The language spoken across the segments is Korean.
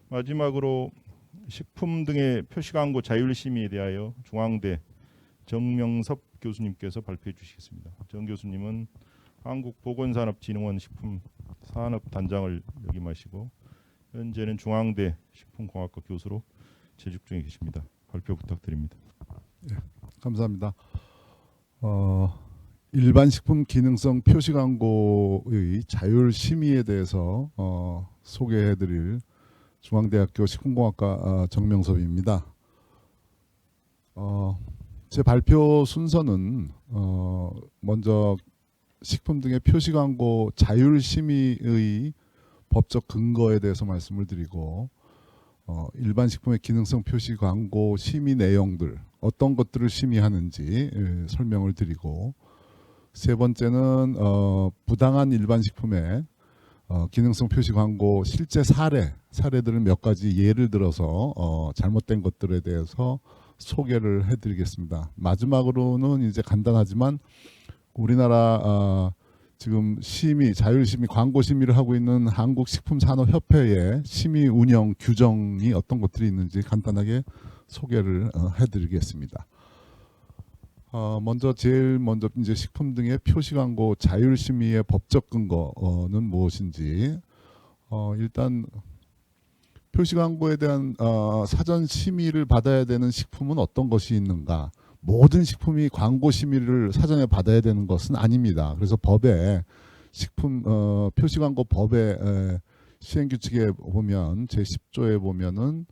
마지막으로 식품 등의 표시광고 자율심의에 대하여 중앙대 정명섭 교수님께서 발표해 주시겠습니다. 정 교수님은 한국보건산업진흥원 식품산업단장을 역임하시고 현재는 중앙대 식품공학과 교수로 재직 중에 계십니다. 발표 부탁드립니다. 감사합니다. 일반 식품 기능성 표시 광고의 자율 심의에 대해서 소개해드릴 중앙대학교 식품공학과 정명섭입니다. 제 발표 순서는 먼저 식품 등의 표시 광고 자율 심의의 법적 근거에 대해서 말씀을 드리고 일반 식품의 기능성 표시 광고 심의 내용들 어떤 것들을 심의하는지 설명을 드리고 세 번째는 부당한 일반 식품의 기능성 표시 광고 실제 사례들을 몇 가지 예를 들어서 잘못된 것들에 대해서 소개를 해드리겠습니다. 마지막으로는 이제 간단하지만 우리나라 지금 자율 심의, 광고 심의를 하고 있는 한국식품산업협회의 심의 운영 규정이 어떤 것들이 있는지 간단하게 소개를 해드리겠습니다. 제일 먼저 이제 식품 등의 표시 광고 자율 심의의 법적 근거는 무엇인지 일단 표시 광고에 대한 사전 심의를 받아야 되는 식품은 어떤 것이 있는가? 모든 식품이 광고 심의를 사전에 받아야 되는 것은 아닙니다. 그래서 법에 식품 표시 광고 법의 시행 규칙에 보면 제 10조에 보면은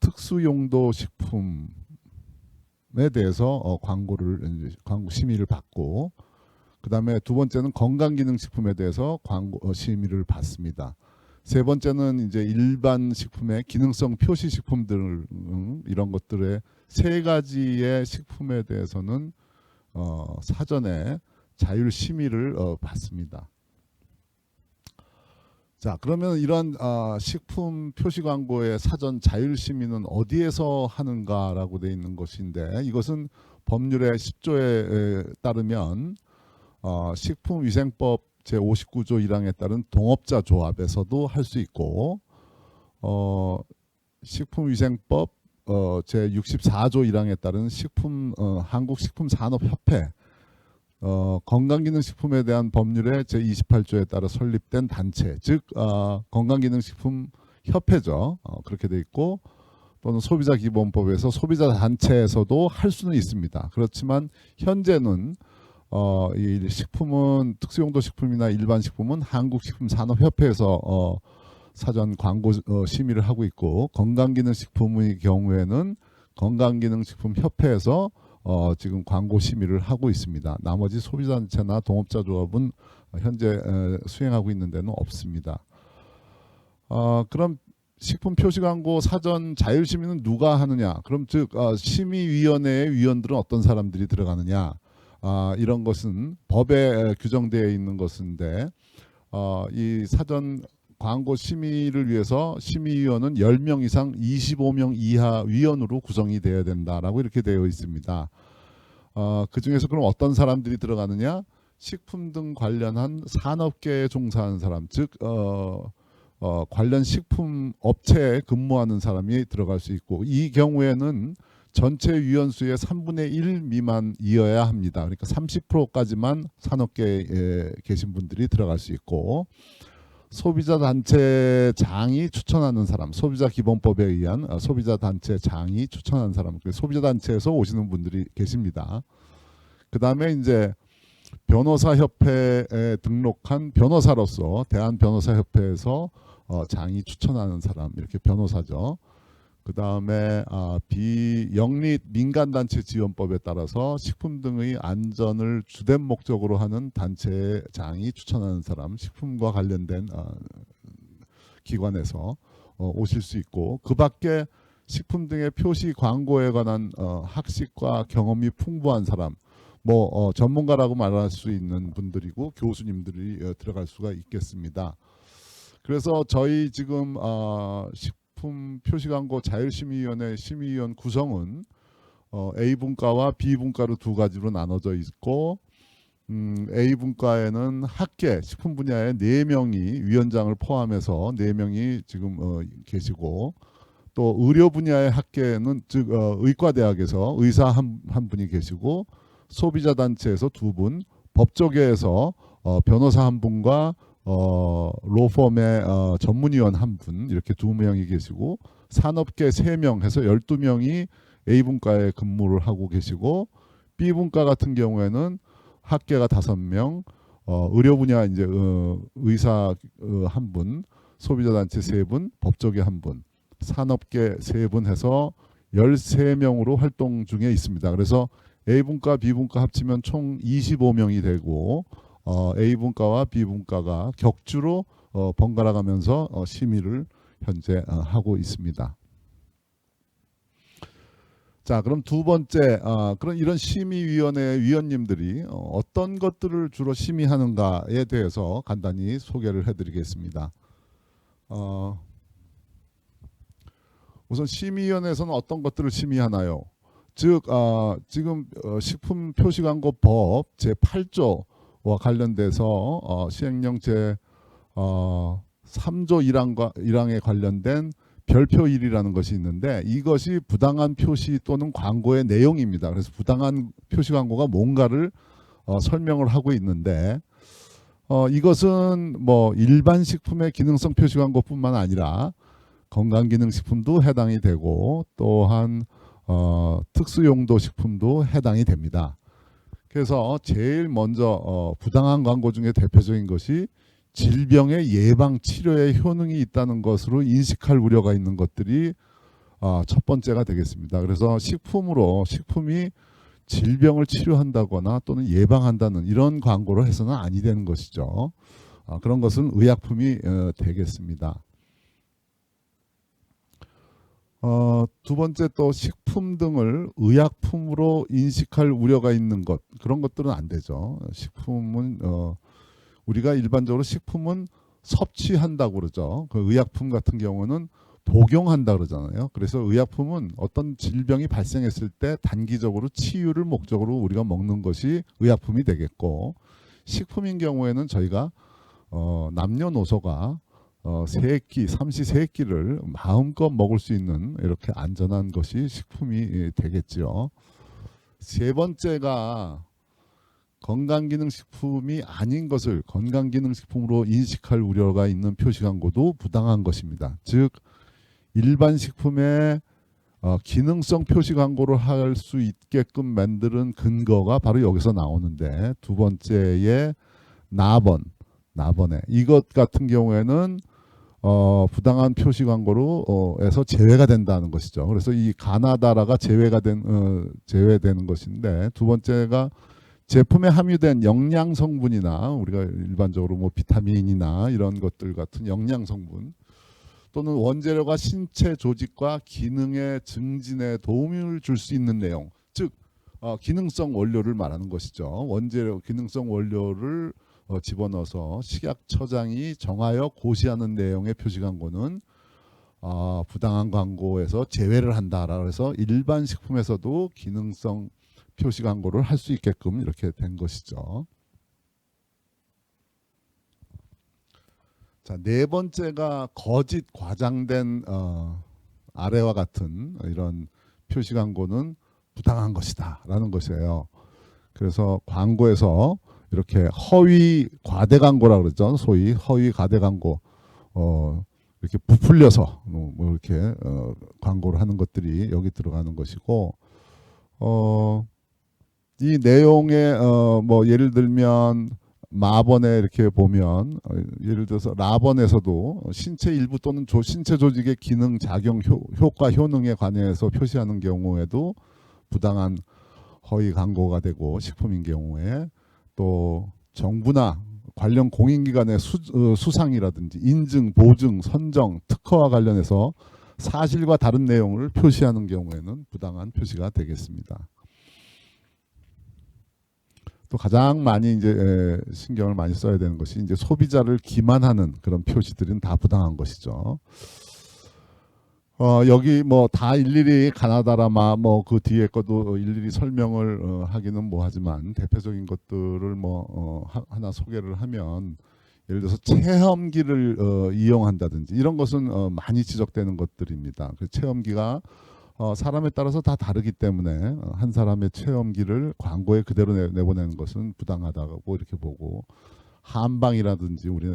특수용도 식품에 대해서 광고 심의를 받고 그다음에 두 번째는 건강기능식품에 대해서 광고 심의를 받습니다. 세 번째는 이제 일반 식품의 기능성 표시 식품들 이런 것들의 세 가지의 식품에 대해서는 사전에 자율 심의를 받습니다. 자, 그러면 이런 식품 표시 광고의 사전 자율 심의는 어디에서 하는가라고 되어 있는 것인데 이것은 법률의 10조에 따르면 식품위생법 제59조 1항에 따른 동업자 조합에서도 할 수 있고 식품위생법 제64조 1항에 따른 한국식품산업협회 건강기능식품에 대한 법률의 제28조에 따라 설립된 단체 즉 건강기능식품협회죠. 그렇게 돼 있고 또는 소비자기본법에서 소비자단체에서도 할 수는 있습니다. 그렇지만 현재는 이 식품은 특수용도 식품이나 일반 식품은 한국식품산업협회에서 사전 광고 심의를 하고 있고 건강기능식품의 경우에는 건강기능식품협회에서 지금 광고 심의를 하고 있습니다. 나머지 소비자단체나 동업자조합은 현재 수행하고 있는 데는 없습니다. 그럼 식품 표시 광고 사전 자율 심의는 누가 하느냐? 그럼 즉 심의위원회의 위원들은 어떤 사람들이 들어가느냐? 이런 것은 법에 규정되어 있는 것인데 이 사전 광고 심의를 위해서 심의위원은 10명 이상 25명 이하 위원으로 구성이 되어야 된다라고 이렇게 되어 있습니다. 그중에서 그럼 어떤 사람들이 들어가느냐? 식품 등 관련한 산업계에 종사하는 사람, 즉 관련 식품 업체에 근무하는 사람이 들어갈 수 있고 이 경우에는 전체 위원수의 3분의 1 미만이어야 합니다. 그러니까 30%까지만 산업계에 계신 분들이 들어갈 수 있고 소비자단체장이 추천하는 사람, 소비자기본법에 의한 소비자단체장이 추천하는 사람, 소비자단체에서 오시는 분들이 계십니다. 그 다음에 이제 변호사협회에 등록한 변호사로서 대한변호사협회에서 장이 추천하는 사람, 이렇게 변호사죠. 그 다음에 비영리 민간단체 지원법에 따라서 식품 등의 안전을 주된 목적으로 하는 단체장이 추천하는 사람, 식품과 관련된 기관에서 오실 수 있고 그 밖에 식품 등의 표시 광고에 관한 학식과 경험이 풍부한 사람, 전문가라고 말할 수 있는 분들이고 교수님들이 들어갈 수가 있겠습니다. 그래서 저희 지금 식품 표시광고 자율심의위원회 심의위원 구성은 A분과와 B분과로 두 가지로 나눠져 있고 A 분과에는 학계 식품 분야에 4명이 위원장을 포함해서 4명이 지금 계시고, 또 의료 분야의 학계는 즉 의과대학에서 의사 한 분이 계시고, 소비자 단체에서 2분, 법조계에서 변호사 한 분과 로펌의 전문위원 한 분, 이렇게 2명이 계시고, 산업계 3명 해서 12명이 A 분과에 근무를 하고 계시고, B 분과 같은 경우에는 학계가 5명, 의료 분야 이제 의사 한 분, 소비자 단체 3분, 법조계 한 분, 산업계 3분 해서 13명으로 활동 중에 있습니다. 그래서 A 분과 B 분과 합치면 총 25명이 되고, A 분과와 B 분과가 격주로 번갈아 가면서 심의를 현재 하고 있습니다. 자, 그럼 2번째, 그런 이런 심의위원회 위원님들이 어떤 것들을 주로 심의하는가에 대해서 간단히 소개를 해드리겠습니다. 우선 심의위원회에서는 어떤 것들을 심의하나요? 즉, 지금 식품표시광고법 제8조와 관련돼서 시행령 제 3조 1항에 관련된 별표 1이라는 것이 있는데, 이것이 부당한 표시 또는 광고의 내용입니다. 그래서 부당한 표시 광고가 뭔가를 설명을 하고 있는데, 이것은 뭐 일반 식품의 기능성 표시 광고뿐만 아니라 건강기능식품도 해당이 되고, 또한 특수용도 식품도 해당이 됩니다. 그래서 제일 먼저 부당한 광고 중에 대표적인 것이 질병의 예방 치료에 효능이 있다는 것으로 인식할 우려가 있는 것들이 첫 번째가 되겠습니다. 그래서 식품이 질병을 치료한다거나 또는 예방한다는 이런 광고를 해서는 아니 되는 것이죠. 그런 것은 의약품이 되겠습니다. 2번째, 또 식품 등을 의약품으로 인식할 우려가 있는 것, 그런 것들은 안 되죠. 식품은 우리가 일반적으로 식품은 섭취한다고 그러죠. 그 의약품 같은 경우는 복용한다 그러잖아요. 그래서 의약품은 어떤 질병이 발생했을 때 단기적으로 치유를 목적으로 우리가 먹는 것이 의약품이 되겠고, 식품인 경우에는 저희가 남녀노소가 삼시세끼를 마음껏 먹을 수 있는 이렇게 안전한 것이 식품이 되겠죠. 3번째가 건강기능식품이 아닌 것을 건강기능식품으로 인식할 우려가 있는 표시광고도 부당한 것입니다. 즉 일반 식품에 기능성 표시광고를 할 수 있게끔 만드는 근거가 바로 여기서 나오는데, 2번째의 나번에 이것 같은 경우에는 부당한 표시광고로 에서 제외가 된다는 것이죠. 그래서 이 가나다라가 제외되는 것인데, 2번째가 제품에 함유된 영양 성분이나 우리가 일반적으로 뭐 비타민이나 이런 것들 같은 영양 성분, 또는 원재료가 신체 조직과 기능의 증진에 도움을 줄 수 있는 내용, 즉 기능성 원료를 말하는 것이죠. 원재료 기능성 원료를 집어넣어서 식약처장이 정하여 고시하는 내용의 표시광고는 부당한 광고에서 제외를 한다라 해서 일반 식품에서도 기능성 표시 광고를 할 수 있게끔 이렇게 된 것이죠. 자, 4번째가 거짓 과장된 아래와 같은 이런 표시 광고는 부당한 것이다라는 것이에요. 그래서 광고에서 이렇게 허위 과대 광고라 그러죠. 소위 허위 과대 광고, 이렇게 부풀려서 뭐 이렇게 광고를 하는 것들이 여기 들어가는 것이고, 이 내용에 뭐 예를 들면 마번에 이렇게 보면 예를 들어서 라번에서도 신체 일부 또는 신체 조직의 기능 작용 효과 효능에 관해서 표시하는 경우에도 부당한 허위 광고가 되고, 식품인 경우에 또 정부나 관련 공인기관의 수상이라든지 인증, 보증, 선정, 특허와 관련해서 사실과 다른 내용을 표시하는 경우에는 부당한 표시가 되겠습니다. 또 가장 많이 이제 신경을 많이 써야 되는 것이 이제 소비자를 기만하는 그런 표시들은 다 부당한 것이죠. 여기 뭐 다 일일이 가나다라마 뭐 그 뒤에 것도 일일이 설명을 하기는 뭐하지만 대표적인 것들을 뭐 하나 소개를 하면 예를 들어서 체험기를 이용한다든지 이런 것은 많이 지적되는 것들입니다. 그 체험기가 사람에 따라서 다 다르기 때문에 한 사람의 체험기를 광고에 그대로 내보내는 것은 부당하다고 이렇게 보고 한방이라든지 우리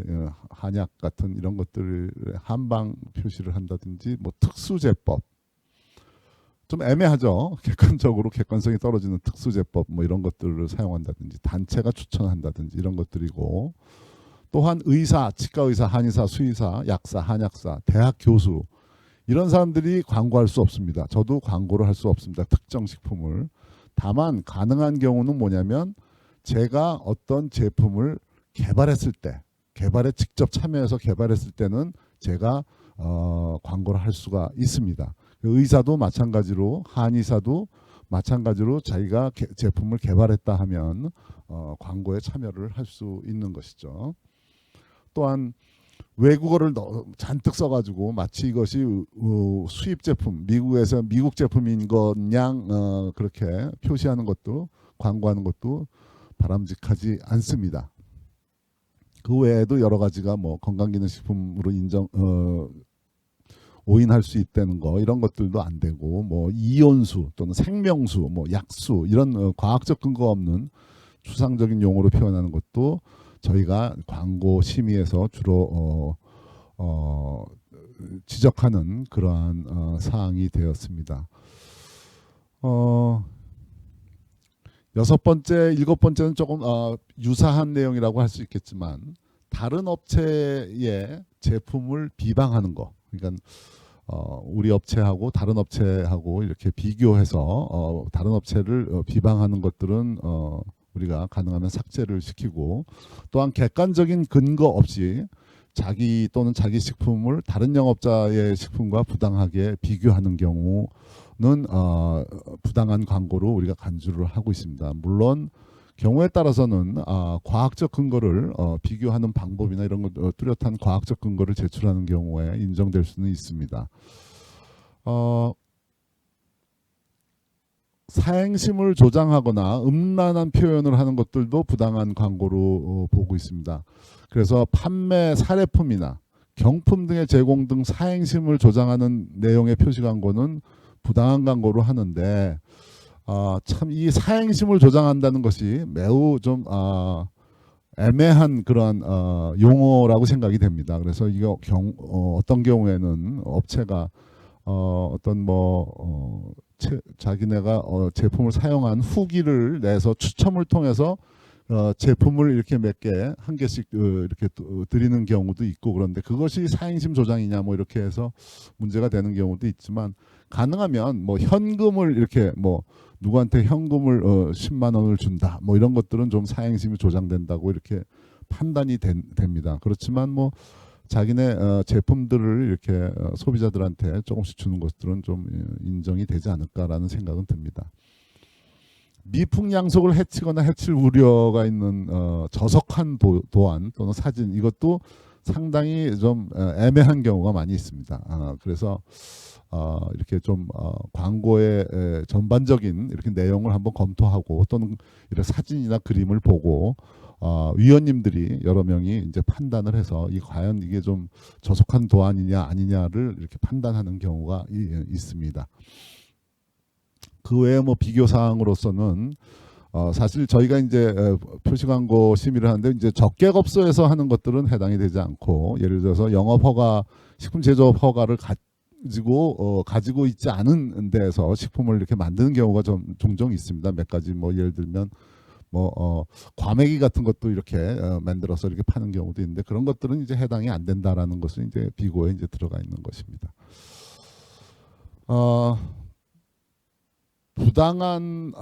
한약 같은 이런 것들을 한방 표시를 한다든지 뭐 특수제법 좀 애매하죠. 객관적으로 객관성이 떨어지는 특수제법 뭐 이런 것들을 사용한다든지 단체가 추천한다든지 이런 것들이고 또한 의사, 치과의사, 한의사, 수의사, 약사, 한약사, 대학 교수 이런 사람들이 광고할 수 없습니다. 저도 광고를 할 수 없습니다. 특정 식품을. 다만 가능한 경우는 뭐냐면 제가 어떤 제품을 개발했을 때 개발에 직접 참여해서 개발했을 때는 제가 광고를 할 수가 있습니다. 의사도 마찬가지로 한의사도 마찬가지로 자기가 제품을 개발했다 하면 광고에 참여를 할 수 있는 것이죠. 또한 외국어를 잔뜩 써가지고 마치 이것이 수입 제품, 미국에서 미국 제품인 것양 그렇게 표시하는 것도 광고하는 것도 바람직하지 않습니다. 그 외에도 여러 가지가 뭐 건강기능식품으로 오인할 수 있다는 거 이런 것들도 안 되고 뭐 이온수 또는 생명수, 뭐 약수 이런 과학적 근거 없는 추상적인 용어로 표현하는 것도 저희가 광고 심의에서 주로 지적하는 그러한 사항이 되었습니다. 여섯 번째, 일곱 번째는 조금 유사한 내용이라고 할 수 있겠지만 다른 업체의 제품을 비방하는 거. 그러니까 우리 업체하고 다른 업체하고 이렇게 비교해서 다른 업체를 비방하는 것들은 우리가 가능하면 삭제를 시키고 또한 객관적인 근거 없이 자기 또는 자기 식품을 다른 영업자의 식품과 부당하게 비교하는 경우는 부당한 광고로 우리가 간주를 하고 있습니다. 물론 경우에 따라서는 과학적 근거를 비교하는 방법이나 이런 것 뚜렷한 과학적 근거를 제출하는 경우에 인정될 수는 있습니다. 사행심을 조장하거나 음란한 표현을 하는 것들도 부당한 광고로 보고 있습니다. 그래서 판매 사례품이나 경품 등의 제공 등 사행심을 조장하는 내용의 표시 광고는 부당한 광고로 하는데 참 이 사행심을 조장한다는 것이 매우 좀 애매한 그런 용어라고 생각이 됩니다. 그래서 이거 어떤 경우에는 업체가 어떤 뭐 자기네가 제품을 사용한 후기를 내서 추첨을 통해서 제품을 이렇게 몇 개, 한 개씩 이렇게 드리는 경우도 있고 그런데 그것이 사행심 조장이냐 뭐 이렇게 해서 문제가 되는 경우도 있지만 가능하면 뭐 현금을 이렇게 뭐 누구한테 현금을 10만 원을 준다 뭐 이런 것들은 좀 사행심이 조장된다고 이렇게 판단이 됩니다. 그렇지만 뭐 자기네 제품들을 이렇게 소비자들한테 조금씩 주는 것들은 좀 인정이 되지 않을까라는 생각은 듭니다. 미풍양속을 해치거나 해칠 우려가 있는 저속한 도안 또는 사진 이것도 상당히 좀 애매한 경우가 많이 있습니다. 그래서 이렇게 좀 광고의 전반적인 이렇게 내용을 한번 검토하고 또는 이런 사진이나 그림을 보고 위원님들이 여러 명이 이제 판단을 해서 과연 이게 좀 저속한 도안이냐 아니냐를 이렇게 판단하는 경우가 있습니다. 그 외에 뭐 비교 사항으로서는 사실 저희가 이제 표시광고 심의를 하는데 이제 적객업소에서 하는 것들은 해당이 되지 않고 예를 들어서 영업허가, 식품 제조업 허가를 가지고 있지 않은 데에서 식품을 이렇게 만드는 경우가 종종 있습니다. 몇 가지 뭐 예를 들면 뭐 과메기 같은 것도 이렇게 만들어서 이렇게 파는 경우도 있는데 그런 것들은 이제 해당이 안 된다라는 것은 이제 비고에 이제 들어가 있는 것입니다. 부당한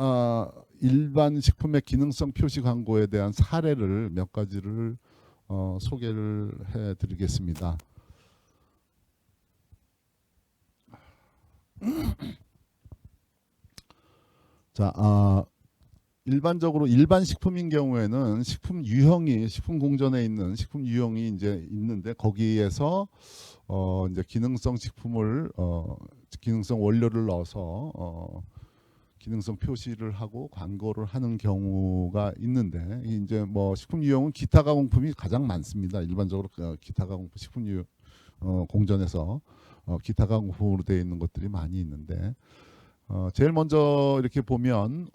일반 식품의 기능성 표시 광고에 대한 사례를 몇 가지를 소개를 해드리겠습니다. 자, 일반적으로 일반 식품인 경우에는 식품 유형이 식품 공전에 있는 식품 유형이 이제 있는데 거기에서 이제 기능성 식품을 기능성 원료를 넣어서 기능성 표시를 하고 광고를 하는 경우가 있는데 이제 뭐 식품 유형은 기타 가공품이 가장 많습니다. 일반적으로 기타 가공품 식품 유형 공전에서 기타 가공품으로 되어 있는 것들이 많이 있는데 제일 먼저 이렇게 보면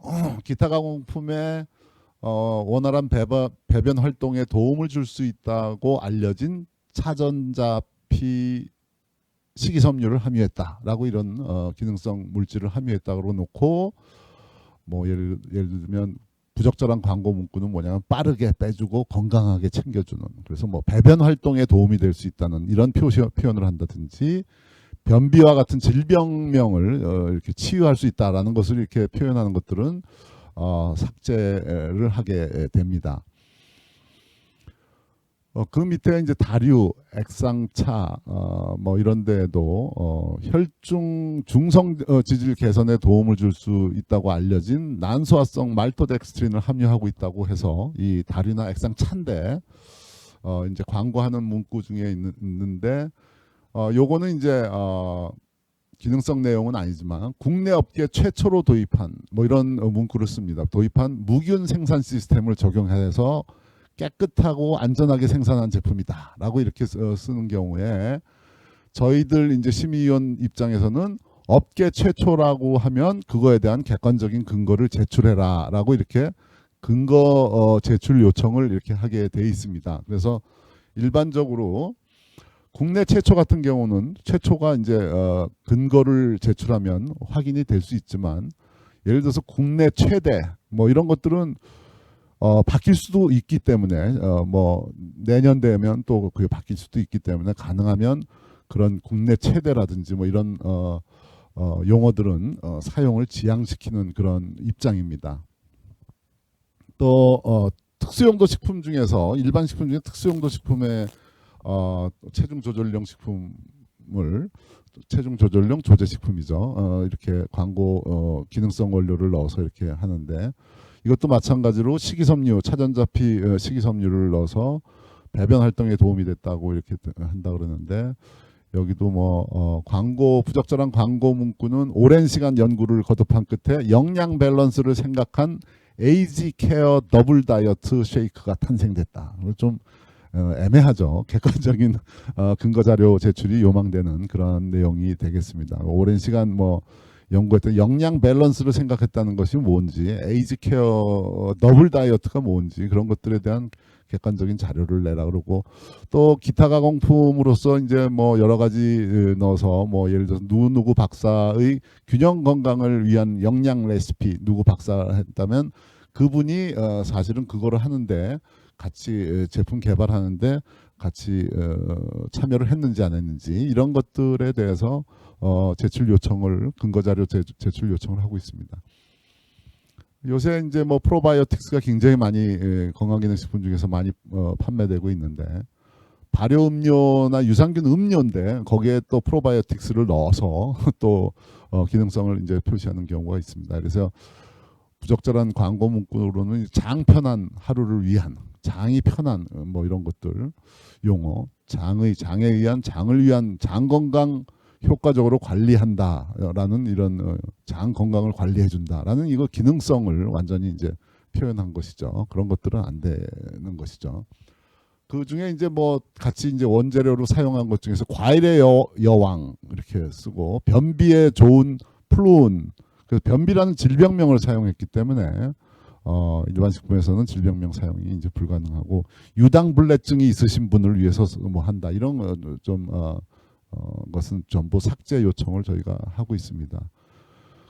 기타 가공품에 원활한 배변 활동에 도움을 줄 수 있다고 알려진 차전자피 식이섬유를 함유했다라고 이런 기능성 물질을 함유했다고 놓고 뭐 예를 들면 부적절한 광고 문구는 뭐냐면 빠르게 빼주고 건강하게 챙겨주는 그래서 뭐 배변 활동에 도움이 될 수 있다는 이런 표현을 한다든지 변비와 같은 질병명을 이렇게 치유할 수 있다라는 것을 이렇게 표현하는 것들은 삭제를 하게 됩니다. 그 밑에 이제 다류, 액상차 뭐 이런 데에도 혈중 중성 지질 개선에 도움을 줄 수 있다고 알려진 난소화성 말토덱스트린을 함유하고 있다고 해서 이 다류나 액상차인데 이제 광고하는 문구 중에 있는데 요거는 이제 기능성 내용은 아니지만 국내 업계 최초로 도입한 뭐 이런 문구를 씁니다. 도입한 무균 생산 시스템을 적용해서 깨끗하고 안전하게 생산한 제품이다라고 이렇게 쓰는 경우에 저희들 이제 심의위원 입장에서는 업계 최초라고 하면 그거에 대한 객관적인 근거를 제출해라라고 이렇게 근거 제출 요청을 이렇게 하게 돼 있습니다. 그래서 일반적으로 국내 최초 같은 경우는 최초가 이제 근거를 제출하면 확인이 될 수 있지만 예를 들어서 국내 최대 뭐 이런 것들은 바뀔 수도 있기 때문에 뭐 내년 되면 또 그게 바뀔 수도 있기 때문에 가능하면 그런 국내 최대라든지 뭐 이런 용어들은 사용을 지양시키는 그런 입장입니다. 또 특수용도 식품 중에서 일반 식품 중에 특수용도 식품에 체중 조절용 식품을 체중 조절용 조제 식품이죠. 이렇게 광고 기능성 원료를 넣어서 이렇게 하는데 이것도 마찬가지로 식이섬유 차전자피 식이섬유를 넣어서 배변 활동에 도움이 됐다고 이렇게 한다 그러는데 여기도 뭐 광고 부적절한 광고 문구는 오랜 시간 연구를 거듭한 끝에 영양 밸런스를 생각한 에이지 케어 더블 다이어트 쉐이크가 탄생됐다. 좀 애매하죠. 객관적인 근거 자료 제출이 요망되는 그런 내용이 되겠습니다. 오랜 시간 뭐 연구했던 영양 밸런스를 생각했다는 것이 뭔지, 에이지 케어 더블 다이어트가 뭔지 그런 것들에 대한 객관적인 자료를 내라 그러고 또 기타 가공품으로서 이제 뭐 여러 가지 넣어서 뭐 예를 들어서 누구 박사의 균형 건강을 위한 영양 레시피 누구 박사가 했다면 그분이 사실은 그거를 하는데 같이 제품 개발하는데 같이 참여를 했는지 안 했는지 이런 것들에 대해서 제출 요청을 근거 자료 제출 요청을 하고 있습니다. 요새 이제 뭐 프로바이오틱스가 굉장히 많이 건강기능식품 중에서 많이 판매되고 있는데 발효 음료나 유산균 음료인데 거기에 또 프로바이오틱스를 넣어서 또 기능성을 이제 표시하는 경우가 있습니다. 그래서 부적절한 광고 문구로는 장 편한 하루를 위한 장이 편한 뭐 이런 것들 용어 장에 의한 장을 위한 장 건강 효과적으로 관리한다라는 이런 장 건강을 관리해준다라는 이거 기능성을 완전히 이제 표현한 것이죠. 그런 것들은 안 되는 것이죠. 그 중에 이제 뭐 같이 이제 원재료로 사용한 것 중에서 과일의 여왕 이렇게 쓰고 변비에 좋은 플루온 그래서 변비라는 질병명을 사용했기 때문에 일반 식품에서는 질병명 사용이 이제 불가능하고 유당불내증이 있으신 분을 위해서 뭐 한다 이런 좀 것은 전부 삭제 요청을 저희가 하고 있습니다.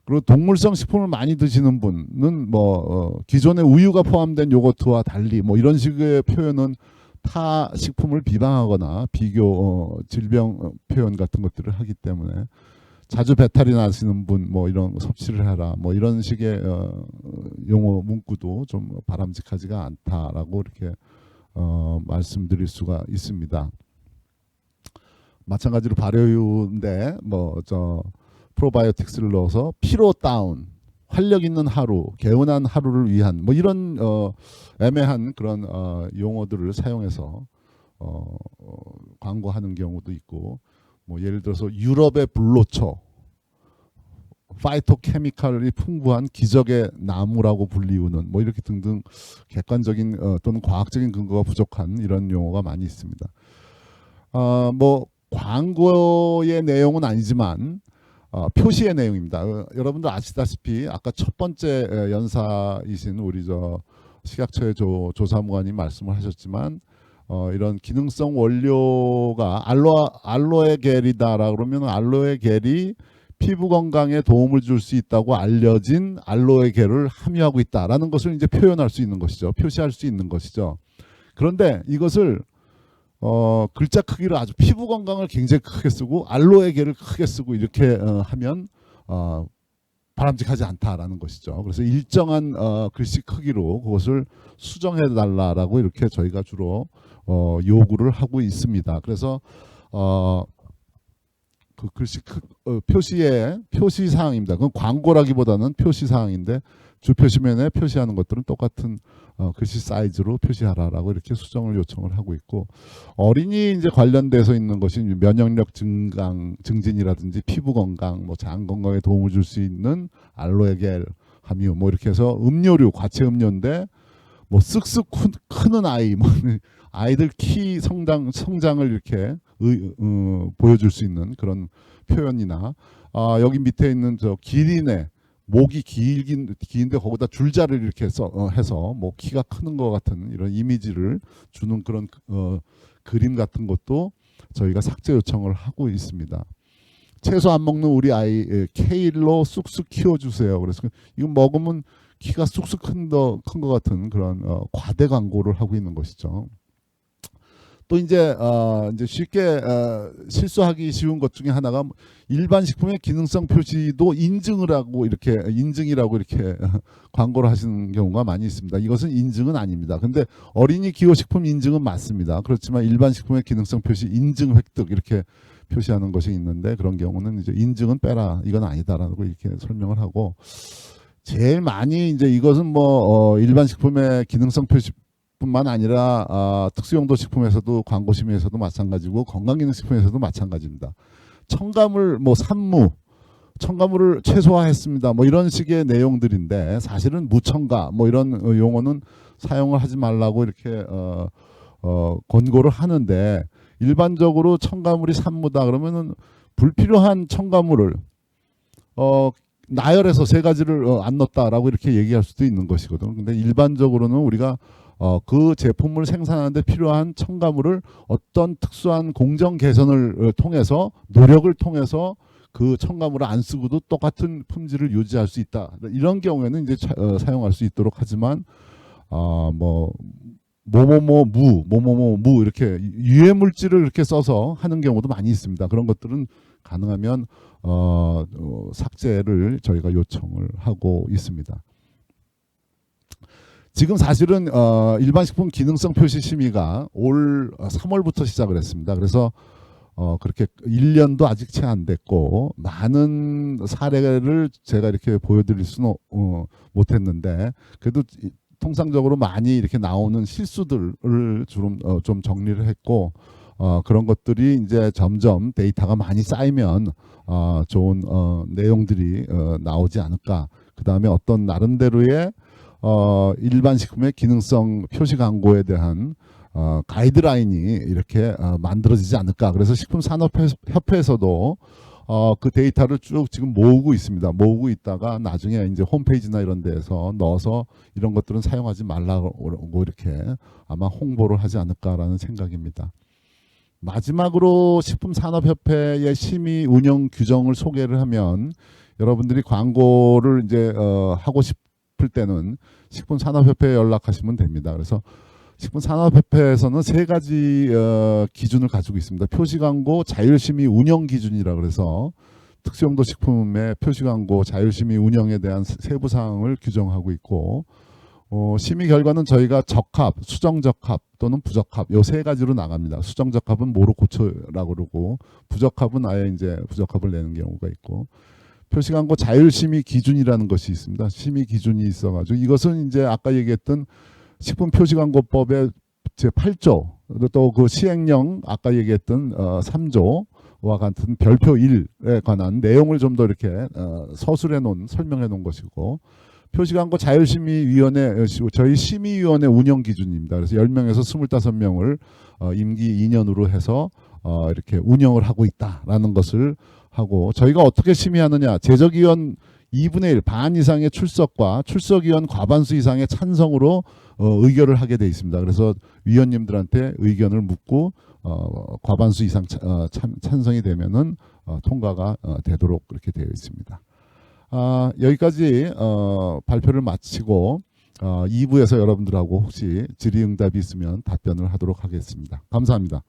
그리고 동물성 식품을 많이 드시는 분은 뭐 기존의 우유가 포함된 요거트와 달리 뭐 이런 식의 표현은 타 식품을 비방하거나 비교 질병 표현 같은 것들을 하기 때문에 자주 배탈이 나시는 분 뭐 이런 섭취를 해라 뭐 이런 식의 용어 문구도 좀 바람직하지가 않다라고 이렇게 말씀드릴 수가 있습니다. 마찬가지로 발효유인데 뭐 프로바이오틱스를 넣어서 피로 다운 활력 있는 하루, 개운한 하루를 위한 뭐 이런 애매한 그런 용어들을 사용해서 광고하는 경우도 있고, 뭐 예를 들어서 유럽의 불로초, 파이토케미칼이 풍부한 기적의 나무라고 불리우는 뭐 이렇게 등등 객관적인 또는 과학적인 근거가 부족한 이런 용어가 많이 있습니다. 뭐 광고의 내용은 아니지만 표시의 내용입니다. 여러분들 아시다시피 아까 첫 번째 연사이신 우리 식약처의 조사무관이 말씀을 하셨지만 이런 기능성 원료가 알로에 겔이다라 그러면 알로에 겔이 피부 건강에 도움을 줄 수 있다고 알려진 알로에 겔을 함유하고 있다라는 것을 이제 표현할 수 있는 것이죠. 표시할 수 있는 것이죠. 그런데 이것을 글자 크기를 아주 피부 건강을 굉장히 크게 쓰고 알로에 겔을 크게 쓰고 이렇게 하면 바람직하지 않다라는 것이죠. 그래서 일정한 글씨 크기로 그것을 수정해 달라라고 이렇게 저희가 주로 요구를 하고 있습니다. 그래서 그 글씨 표시의 표시 사항입니다. 그건 광고라기보다는 표시 사항인데 주표시면에 표시하는 것들은 똑같은 글씨 사이즈로 표시하라라고 이렇게 수정을 요청을 하고 있고, 어린이 이제 관련돼서 있는 것이 면역력 증진이라든지 피부 건강, 뭐 장 건강에 도움을 줄 수 있는 알로에 겔 함유, 뭐 이렇게 해서 음료류, 과체 음료인데 뭐 쓱쓱 크는 아이, 뭐 아이들 키 성장을 이렇게 보여줄 수 있는 그런 표현이나 여기 밑에 있는 기린의 목이 긴데 거기다 줄자를 이렇게 해서 뭐 키가 크는 것 같은 이런 이미지를 주는 그런 그림 같은 것도 저희가 삭제 요청을 하고 있습니다. 채소 안 먹는 우리 아이 케일로 쑥쑥 키워주세요. 그래서 이거 먹으면 키가 쑥쑥 큰 것 같은 그런 과대 광고를 하고 있는 것이죠. 또 이제 쉽게 실수하기 쉬운 것 중에 하나가 일반 식품의 기능성 표시도 인증이라고 이렇게 광고를 하시는 경우가 많이 있습니다. 이것은 인증은 아닙니다. 근데 어린이 기호식품 인증은 맞습니다. 그렇지만 일반 식품의 기능성 표시 인증 획득 이렇게 표시하는 것이 있는데, 그런 경우는 이제 인증은 빼라, 이건 아니다라고 이렇게 설명을 하고, 제일 많이 이제 이것은 뭐 일반 식품의 기능성 표시 뿐만 아니라 특수용도 식품에서도 광고 심의에서도 마찬가지고 건강기능식품에서도 마찬가지입니다. 첨가물, 뭐 산무, 첨가물을 최소화했습니다. 뭐 이런 식의 내용들인데, 사실은 무첨가 뭐 이런 용어는 사용을 하지 말라고 이렇게 권고를 하는데, 일반적으로 첨가물이 산무다 그러면은 불필요한 첨가물을 나열해서 3가지를 안 넣었다라고 이렇게 얘기할 수도 있는 것이거든요. 근데 일반적으로는 우리가 그 제품을 생산하는데 필요한 첨가물을 어떤 특수한 공정 개선을 통해서, 노력을 통해서 그 첨가물을 안 쓰고도 똑같은 품질을 유지할 수 있다. 이런 경우에는 이제 사용할 수 있도록 하지만 뭐 무 이렇게 유해 물질을 이렇게 써서 하는 경우도 많이 있습니다. 그런 것들은 가능하면 삭제를 저희가 요청을 하고 있습니다. 지금 사실은 일반식품 기능성 표시 심의가 올 3월부터 시작을 했습니다. 그래서 그렇게 1년도 아직 채 안 됐고 많은 사례를 제가 이렇게 보여드릴 수는 못했는데, 그래도 통상적으로 많이 이렇게 나오는 실수들을 좀 정리를 했고, 그런 것들이 이제 점점 데이터가 많이 쌓이면 좋은 내용들이 나오지 않을까. 그 다음에 어떤 나름대로의 일반 식품의 기능성 표시 광고에 대한 가이드라인이 이렇게 만들어지지 않을까. 그래서 식품산업협회에서도 그 데이터를 쭉 지금 모으고 있습니다. 모으고 있다가 나중에 이제 홈페이지나 이런 데에서 넣어서 이런 것들은 사용하지 말라고 이렇게 아마 홍보를 하지 않을까라는 생각입니다. 마지막으로 식품산업협회의 심의 운영 규정을 소개를 하면, 여러분들이 광고를 이제 하고 싶을 때는 식품산업협회에 연락하시면 됩니다. 그래서 식품산업협회에서는 3가지 기준을 가지고 있습니다. 표시광고 자율심의 운영 기준이라 그래서 특수용도 식품의 표시광고 자율심의 운영에 대한 세부 사항을 규정하고 있고, 심의 결과는 저희가 적합, 수정적합 또는 부적합 요 3가지로 나갑니다. 수정적합은 뭐로 고쳐라고 그러고, 부적합은 아예 이제 부적합을 내는 경우가 있고, 표시광고 자율심의 기준이라는 것이 있습니다. 심의 기준이 있어가지고 이것은 이제 아까 얘기했던 식품표시광고법의 제8조 또 그 시행령 아까 얘기했던 3조와 같은 별표 1에 관한 내용을 좀 더 이렇게 서술해 놓은 설명해 놓은 것이고 표시광고 자율심의위원회 저희 심의위원회 운영 기준입니다. 그래서 10명에서 25명을 임기 2년으로 해서 이렇게 운영을 하고 있다라는 것을 하고 저희가 어떻게 심의하느냐 제적위원 2분의 1 반 이상의 출석과 출석위원 과반수 이상의 찬성으로 의결을 하게 돼 있습니다. 그래서 위원님들한테 의견을 묻고 과반수 이상 찬성이 되면은 통과가 되도록 그렇게 되어 있습니다. 여기까지 발표를 마치고 2부에서 여러분들하고 혹시 질의응답이 있으면 답변을 하도록 하겠습니다. 감사합니다.